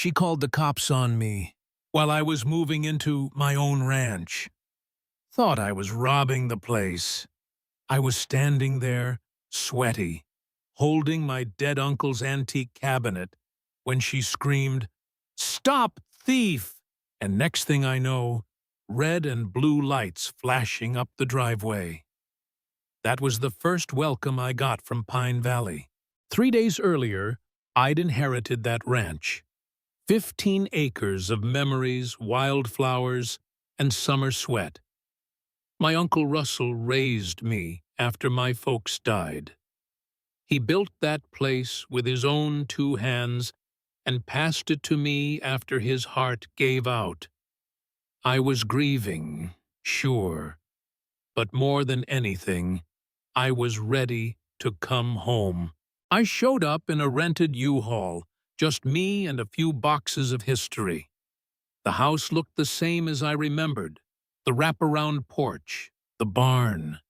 She called the cops on me while I was moving into my own ranch. Thought I was robbing the place. I was standing there, sweaty, holding my dead uncle's antique cabinet, when she screamed, "Stop, thief!" And next thing I know, red and blue lights flashing up the driveway. That was the first welcome I got from Pine Valley. 3 days earlier, I'd inherited that ranch. 15 acres of memories, wildflowers, and summer sweat. My Uncle Russell raised me after my folks died. He built that place with his own 2 hands and passed it to me after his heart gave out. I was grieving, sure, but more than anything, I was ready to come home. I showed up in a rented U-Haul, just me and a few boxes of history. The house looked the same as I remembered. The wraparound porch, the barn,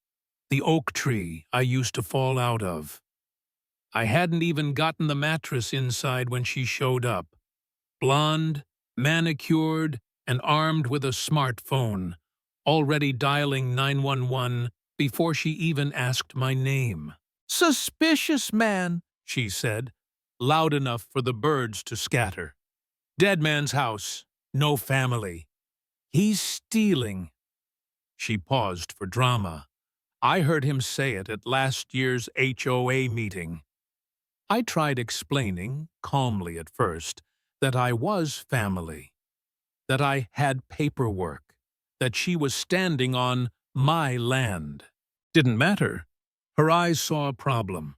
the oak tree I used to fall out of. I hadn't even gotten the mattress inside when she showed up. Blonde, manicured, and armed with a smartphone, already dialing 911 before she even asked my name. "Suspicious man," she said, loud enough for the birds to scatter. "Dead man's house, no family. He's stealing." She paused for drama. I heard him say it at last year's HOA meeting. I tried explaining, calmly at first, that I was family, that I had paperwork, that she was standing on my land. Didn't matter. Her eyes saw a problem.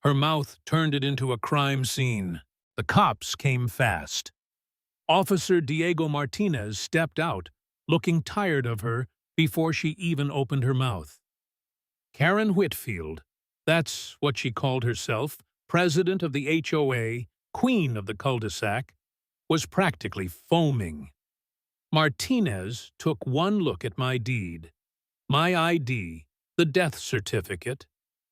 Her mouth turned it into a crime scene. The cops came fast. Officer Diego Martinez stepped out, looking tired of her before she even opened her mouth. Karen Whitfield, that's what she called herself, president of the HOA, queen of the cul-de-sac, was practically foaming. Martinez took one look at my deed, my ID, the death certificate,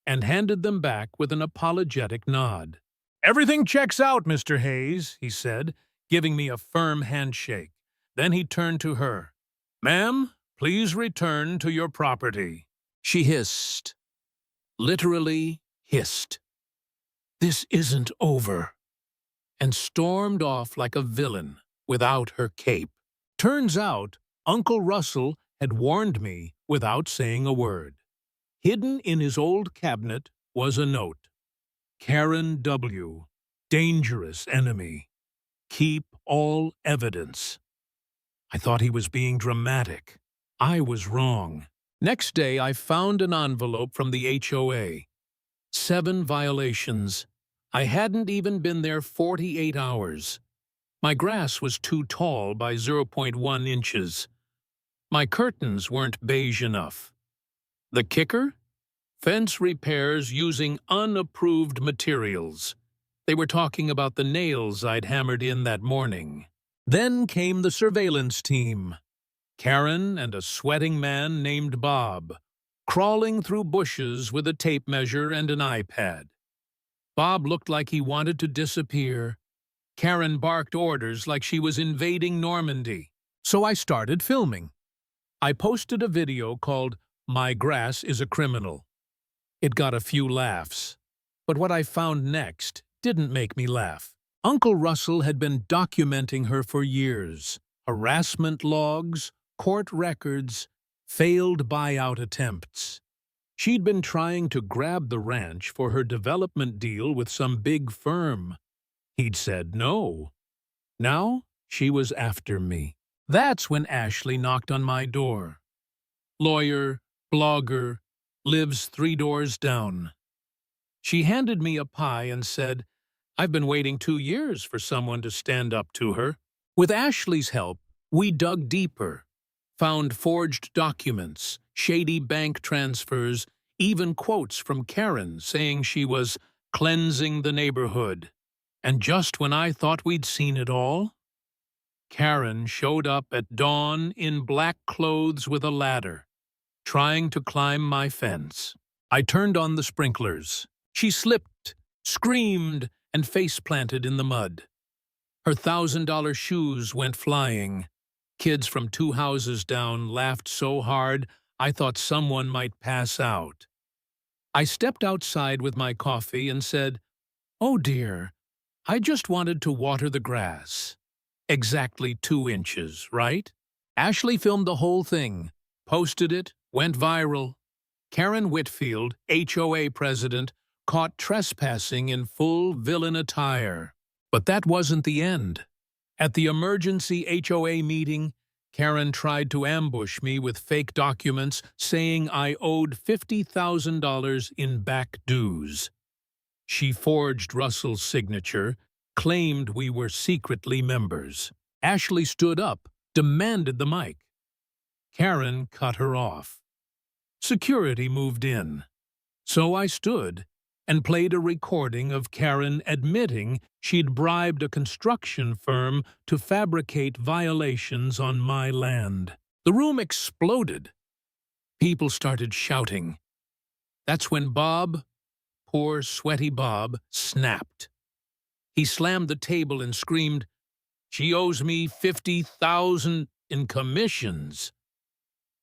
and handed them back with an apologetic nod. "Everything checks out, Mr. Hayes," he said, giving me a firm handshake. Then he turned to her. "Ma'am, please return to your property." She hissed. Literally hissed. "This isn't over," and stormed off like a villain without her cape. Turns out, Uncle Russell had warned me without saying a word. Hidden in his old cabinet was a note. "Karen W., dangerous enemy. Keep all evidence." I thought he was being dramatic. I was wrong. Next day, I found an envelope from the HOA. 7 violations. I hadn't even been there 48 hours. My grass was too tall by 0.1 inches. My curtains weren't beige enough. The kicker? Fence repairs using unapproved materials. They were talking about the nails I'd hammered in that morning. Then came the surveillance team. Karen and a sweating man named Bob, crawling through bushes with a tape measure and an iPad. Bob looked like he wanted to disappear. Karen barked orders like she was invading Normandy. So I started filming. I posted a video called "My Grass is a Criminal." It got a few laughs. But what I found next didn't make me laugh. Uncle Russell had been documenting her for years. Harassment logs, court records, failed buyout attempts. She'd been trying to grab the ranch for her development deal with some big firm. He'd said no. Now she was after me. That's when Ashley knocked on my door. Lawyer, blogger, lives 3 doors down. She handed me a pie and said, "I've been waiting 2 years for someone to stand up to her." With Ashley's help, we dug deeper, found forged documents, shady bank transfers, even quotes from Karen saying she was cleansing the neighborhood. And just when I thought we'd seen it all, Karen showed up at dawn in black clothes with a ladder, trying to climb my fence. I turned on the sprinklers. She slipped, screamed, and face-planted in the mud. Her $1,000 shoes went flying. Kids from 2 houses down laughed so hard I thought someone might pass out. I stepped outside with my coffee and said, "Oh dear, I just wanted to water the grass." Exactly 2 inches, right? Ashley filmed the whole thing, posted it, went viral. Karen Whitfield, HOA president, caught trespassing in full villain attire. But that wasn't the end. At the emergency HOA meeting, Karen tried to ambush me with fake documents saying I owed $50,000 in back dues. She forged Russell's signature, claimed we were secretly members. Ashley stood up, demanded the mic. Karen cut her off. Security moved in. So I stood and played a recording of Karen admitting she'd bribed a construction firm to fabricate violations on my land. The room exploded. People started shouting. That's when Bob, poor sweaty Bob, snapped. He slammed the table and screamed, "She owes me $50,000 in commissions."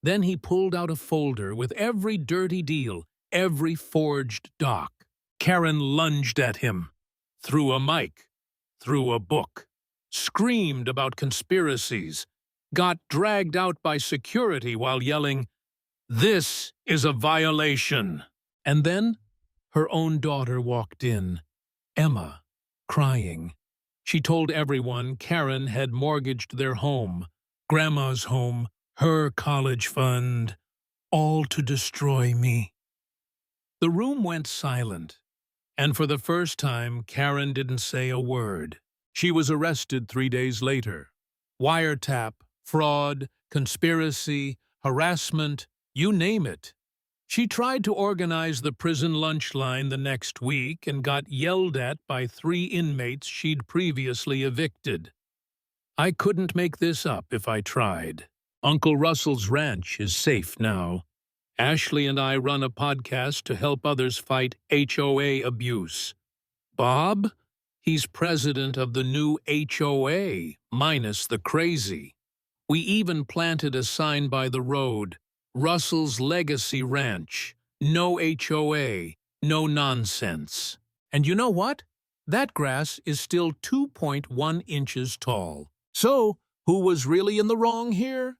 Then he pulled out a folder with every dirty deal, every forged doc. Karen lunged at him, threw a mic, threw a book, screamed about conspiracies, got dragged out by security while yelling, "This is a violation." And then her own daughter walked in, Emma, crying. She told everyone Karen had mortgaged their home, Grandma's home, her college fund, all to destroy me. The room went silent, and for the first time, Karen didn't say a word. She was arrested 3 days later. Wiretap, fraud, conspiracy, harassment, you name it. She tried to organize the prison lunch line the next week and got yelled at by 3 inmates she'd previously evicted. I couldn't make this up if I tried. Uncle Russell's ranch is safe now. Ashley and I run a podcast to help others fight HOA abuse. Bob? He's president of the new HOA, minus the crazy. We even planted a sign by the road, Russell's Legacy Ranch. No HOA, no nonsense. And you know what? That grass is still 2.1 inches tall. So, who was really in the wrong here?